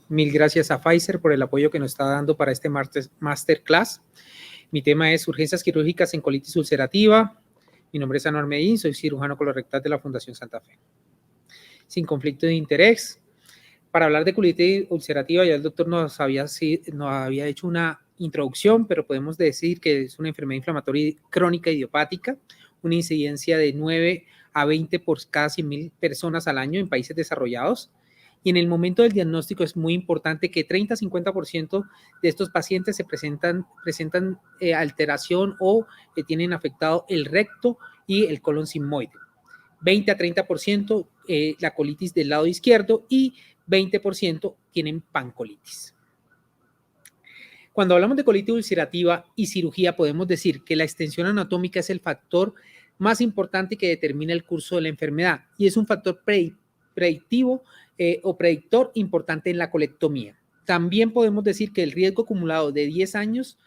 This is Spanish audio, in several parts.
Mil gracias a Pfizer por el apoyo que nos está dando para este masterclass. Mi tema es urgencias quirúrgicas en colitis ulcerativa. Mi nombre es Anuar Medin, soy cirujano colorectal de la Fundación Santa Fe. Sin conflicto de interés. Para hablar de colitis ulcerativa, ya el doctor nos había hecho una introducción, pero podemos decir que es una enfermedad inflamatoria crónica idiopática, una incidencia de 9 a 20 por cada 100,000 personas al año en países desarrollados. Y en el momento del diagnóstico es muy importante que 30 a 50% de estos pacientes se presentan alteración o tienen afectado el recto y el colon sigmoide. 20 a 30% la colitis del lado izquierdo y 20% tienen pancolitis. Cuando hablamos de colitis ulcerativa y cirugía, podemos decir que la extensión anatómica es el factor más importante que determina el curso de la enfermedad y es un factor predictivo o predictor importante en la colectomía. También podemos decir que el riesgo acumulado de 10 años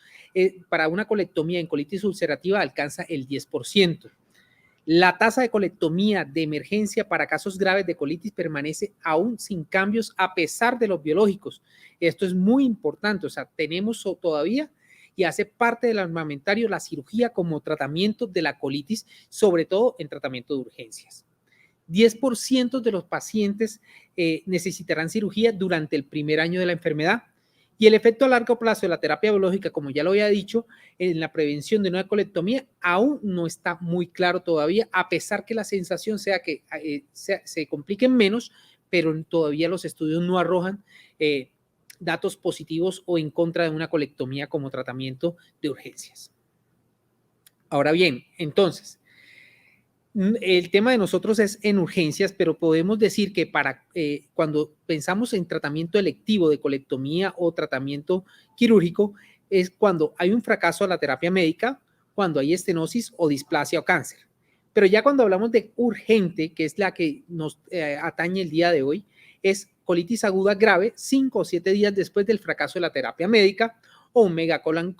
para una colectomía en colitis ulcerativa alcanza el 10%. La tasa de colectomía de emergencia para casos graves de colitis permanece aún sin cambios a pesar de los biológicos. Esto es muy importante, o sea, tenemos todavía y hace parte del armamentario la cirugía como tratamiento de la colitis, sobre todo en tratamiento de urgencias. 10% de los pacientes necesitarán cirugía durante el primer año de la enfermedad y el efecto a largo plazo de la terapia biológica, como ya lo había dicho, en la prevención de una colectomía aún no está muy claro todavía, a pesar que la sensación sea que se compliquen menos, pero todavía los estudios no arrojan datos positivos o en contra de una colectomía como tratamiento de urgencias. Ahora bien, entonces, el tema de nosotros es en urgencias, pero podemos decir que cuando pensamos en tratamiento electivo de colectomía o tratamiento quirúrgico, es cuando hay un fracaso a la terapia médica, cuando hay estenosis o displasia o cáncer. Pero ya cuando hablamos de urgente, que es la que nos atañe el día de hoy, es colitis aguda grave 5 o 7 días después del fracaso de la terapia médica o un megacolon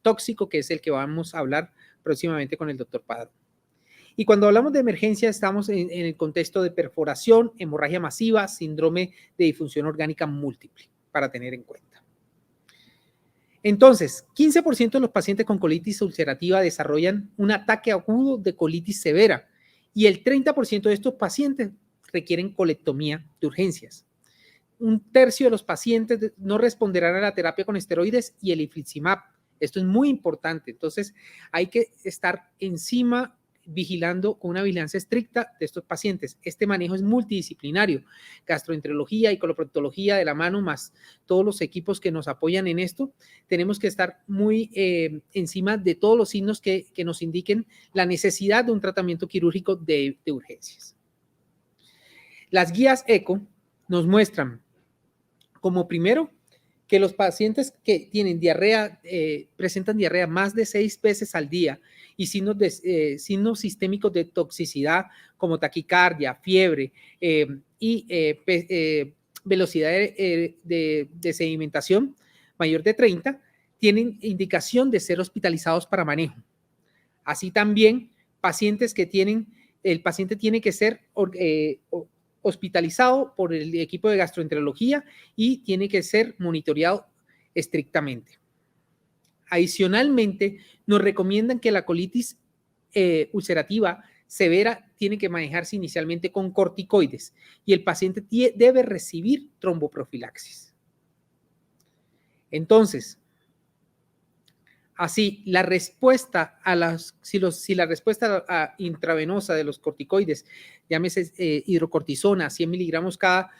tóxico, que es el que vamos a hablar próximamente con el doctor Padrón. Y cuando hablamos de emergencia, estamos en el contexto de perforación, hemorragia masiva, síndrome de disfunción orgánica múltiple, para tener en cuenta. Entonces, 15% de los pacientes con colitis ulcerativa desarrollan un ataque agudo de colitis severa y el 30% de estos pacientes requieren colectomía de urgencias. Un tercio de los pacientes no responderán a la terapia con esteroides y el infliximab. Esto es muy importante. Entonces, hay que estar encima vigilando con una vigilancia estricta de estos pacientes. Este manejo es multidisciplinario, gastroenterología y coloproctología de la mano, más todos los equipos que nos apoyan en esto. Tenemos que estar muy encima de todos los signos que nos indiquen la necesidad de un tratamiento quirúrgico de urgencias. Las guías ECO nos muestran como primero que los pacientes que tienen diarrea, presentan diarrea más de 6 veces al día y signos sistémicos de toxicidad como taquicardia, fiebre y velocidad de sedimentación mayor de 30, tienen indicación de ser hospitalizados para manejo. Así también, pacientes que el paciente tiene que ser hospitalizado por el equipo de gastroenterología y tiene que ser monitoreado estrictamente. Adicionalmente, nos recomiendan que la colitis ulcerativa severa tiene que manejarse inicialmente con corticoides y el paciente debe recibir tromboprofilaxis. Entonces, así, la respuesta si la respuesta intravenosa de los corticoides, llámese hidrocortisona, 100 miligramos cada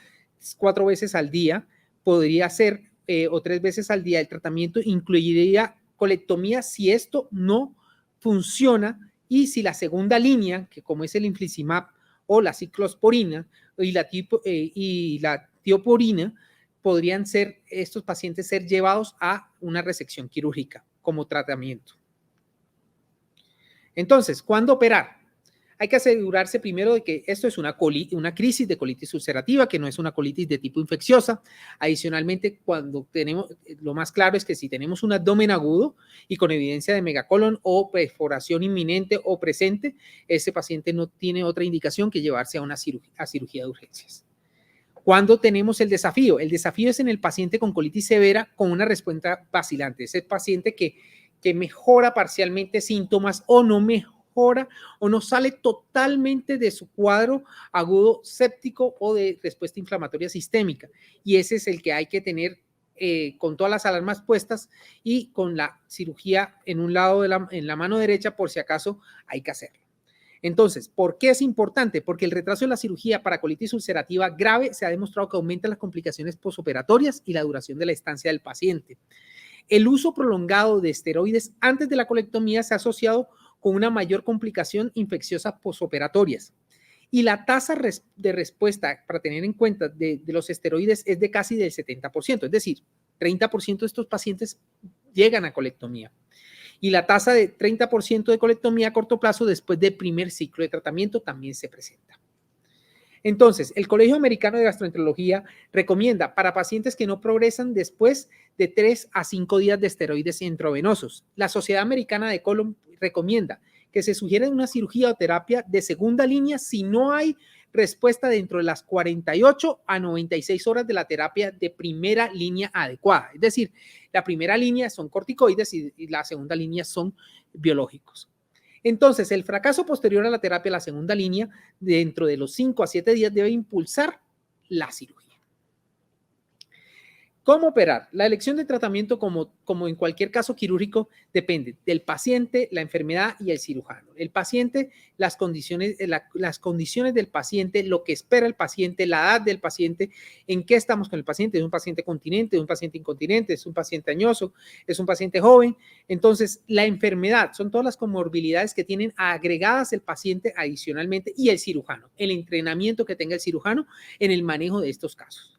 4 veces al día, podría ser o 3 veces al día. El tratamiento incluiría colectomía si esto no funciona y si la segunda línea, que como es el infliximab o la ciclosporina y la tioporina, podrían ser estos pacientes ser llevados a una resección quirúrgica como tratamiento. Entonces, ¿cuándo operar? Hay que asegurarse primero de que esto es una crisis de colitis ulcerativa, que no es una colitis de tipo infecciosa. Adicionalmente, lo más claro es que si tenemos un abdomen agudo y con evidencia de megacolon o perforación inminente o presente, ese paciente no tiene otra indicación que llevarse a una cirugía de urgencias. ¿Cuándo tenemos el desafío? El desafío es en el paciente con colitis severa con una respuesta vacilante. Es el paciente que mejora parcialmente síntomas o no mejora o no sale totalmente de su cuadro agudo séptico o de respuesta inflamatoria sistémica. Y ese es el que hay que tener con todas las alarmas puestas y con la cirugía en un lado en la mano derecha por si acaso hay que hacerlo. Entonces, ¿por qué es importante? Porque el retraso de la cirugía para colitis ulcerativa grave se ha demostrado que aumenta las complicaciones posoperatorias y la duración de la estancia del paciente. El uso prolongado de esteroides antes de la colectomía se ha asociado con una mayor complicación infecciosa posoperatorias. Y la tasa de respuesta, para tener en cuenta, de los esteroides es de casi del 70%, es decir, 30% de estos pacientes llegan a colectomía. Y la tasa de 30% de colectomía a corto plazo después del primer ciclo de tratamiento también se presenta. Entonces, el Colegio Americano de Gastroenterología recomienda para pacientes que no progresan después de 3 a 5 días de esteroides intravenosos. La Sociedad Americana de Colon recomienda que se sugiera una cirugía o terapia de segunda línea si no hay respuesta dentro de las 48 a 96 horas de la terapia de primera línea adecuada. Es decir, la primera línea son corticoides y la segunda línea son biológicos. Entonces, el fracaso posterior a la terapia, la segunda línea, dentro de los 5 a 7 días debe impulsar la cirugía. ¿Cómo operar? La elección de tratamiento, como en cualquier caso quirúrgico, depende del paciente, la enfermedad y el cirujano. El paciente, las condiciones del paciente, lo que espera el paciente, la edad del paciente, en qué estamos con el paciente. ¿Es un paciente continente? ¿Es un paciente incontinente? ¿Es un paciente añoso? ¿Es un paciente joven? Entonces, la enfermedad son todas las comorbilidades que tienen agregadas el paciente adicionalmente y el cirujano, el entrenamiento que tenga el cirujano en el manejo de estos casos.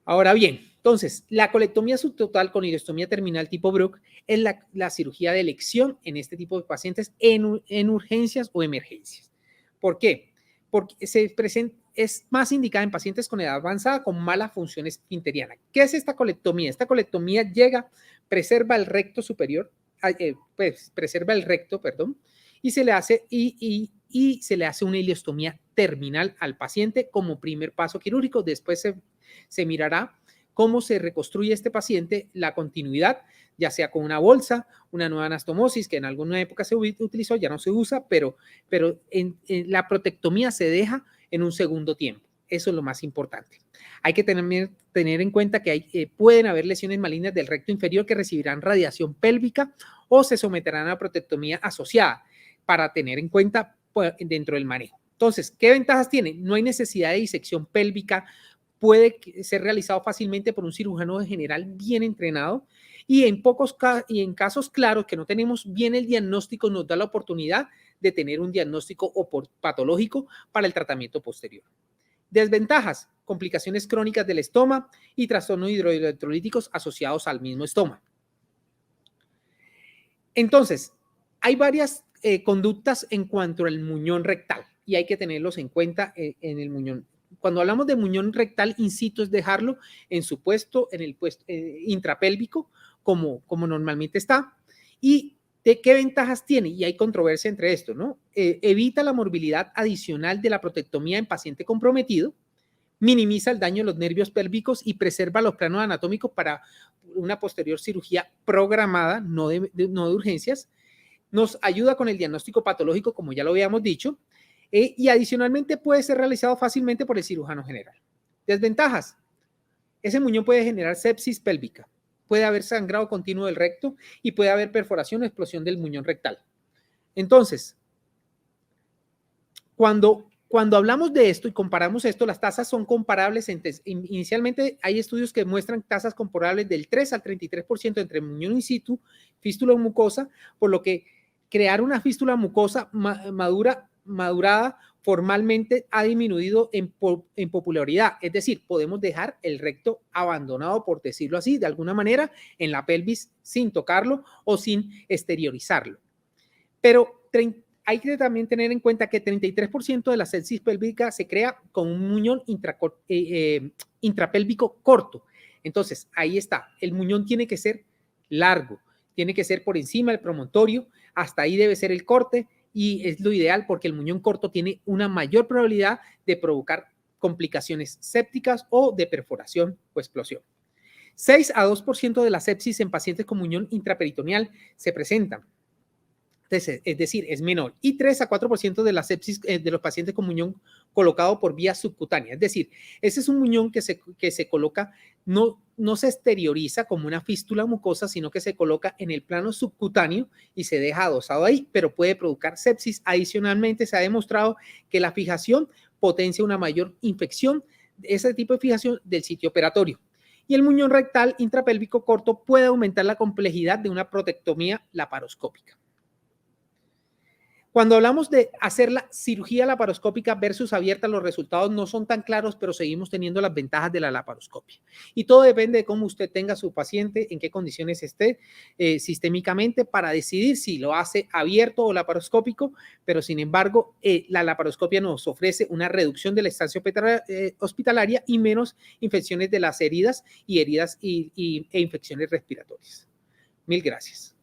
Ahora bien, entonces, la colectomía subtotal con ileostomía terminal tipo Bruch es la cirugía de elección en este tipo de pacientes en urgencias o emergencias. ¿Por qué? Porque es más indicada en pacientes con edad avanzada con mala función esfinteriana. ¿Qué es esta colectomía? Esta colectomía preserva el recto superior, preserva el recto, perdón, y se le hace se le hace una ileostomía terminal al paciente como primer paso quirúrgico. Después se mirará cómo se reconstruye este paciente, la continuidad, ya sea con una bolsa, una nueva anastomosis, que en alguna época se utilizó, ya no se usa, pero en la protectomía se deja en un segundo tiempo. Eso es lo más importante. Hay que tener en cuenta que pueden haber lesiones malignas del recto inferior que recibirán radiación pélvica o se someterán a protectomía asociada para tener en cuenta dentro del manejo. Entonces, ¿qué ventajas tiene? No hay necesidad de disección pélvica, puede ser realizado fácilmente por un cirujano general bien entrenado y en casos claros que no tenemos bien el diagnóstico nos da la oportunidad de tener un diagnóstico patológico para el tratamiento posterior. Desventajas, complicaciones crónicas del estoma y trastornos hidroelectrolíticos asociados al mismo estoma. Entonces, hay varias conductas en cuanto al muñón rectal y hay que tenerlos en cuenta en el muñón. Cuando hablamos de muñón rectal in situ es dejarlo en su puesto, en el puesto intrapélvico, como normalmente está. ¿Y de qué ventajas tiene? Y hay controversia entre esto, ¿no? Evita la morbilidad adicional de la protectomía en paciente comprometido, minimiza el daño de los nervios pélvicos y preserva los planos anatómicos para una posterior cirugía programada, no de urgencias. Nos ayuda con el diagnóstico patológico, como ya lo habíamos dicho, y adicionalmente puede ser realizado fácilmente por el cirujano general. Desventajas. Ese muñón puede generar sepsis pélvica, puede haber sangrado continuo del recto y puede haber perforación o explosión del muñón rectal. Entonces, cuando hablamos de esto y comparamos esto, las tasas son comparables. Inicialmente hay estudios que muestran tasas comparables del 3 al 33% entre muñón in situ, fístula mucosa, por lo que crear una fístula mucosa madurada formalmente ha disminuido en popularidad. Es decir, podemos dejar el recto abandonado, por decirlo así, de alguna manera, en la pelvis sin tocarlo o sin exteriorizarlo. Pero hay que también tener en cuenta que 33% de la sepsis pélvica se crea con un muñón intrapélvico corto. Entonces, ahí está. El muñón tiene que ser largo, tiene que ser por encima del promontorio, hasta ahí debe ser el corte y es lo ideal porque el muñón corto tiene una mayor probabilidad de provocar complicaciones sépticas o de perforación o explosión. 6 a 2% de la sepsis en pacientes con muñón intraperitoneal se presentan. Es decir, es menor. Y 3 a 4% de la sepsis de los pacientes con muñón colocado por vía subcutánea. Es decir, ese es un muñón que se coloca, no se exterioriza como una fístula mucosa, sino que se coloca en el plano subcutáneo y se deja adosado ahí, pero puede provocar sepsis. Adicionalmente, se ha demostrado que la fijación potencia una mayor infección, ese tipo de fijación del sitio operatorio. Y el muñón rectal intrapélvico corto puede aumentar la complejidad de una protectomía laparoscópica. Cuando hablamos de hacer la cirugía laparoscópica versus abierta, los resultados no son tan claros, pero seguimos teniendo las ventajas de la laparoscopia. Y todo depende de cómo usted tenga a su paciente, en qué condiciones esté sistémicamente para decidir si lo hace abierto o laparoscópico, pero sin embargo, la laparoscopia nos ofrece una reducción de la estancia hospitalaria y menos infecciones de las heridas e infecciones respiratorias. Mil gracias.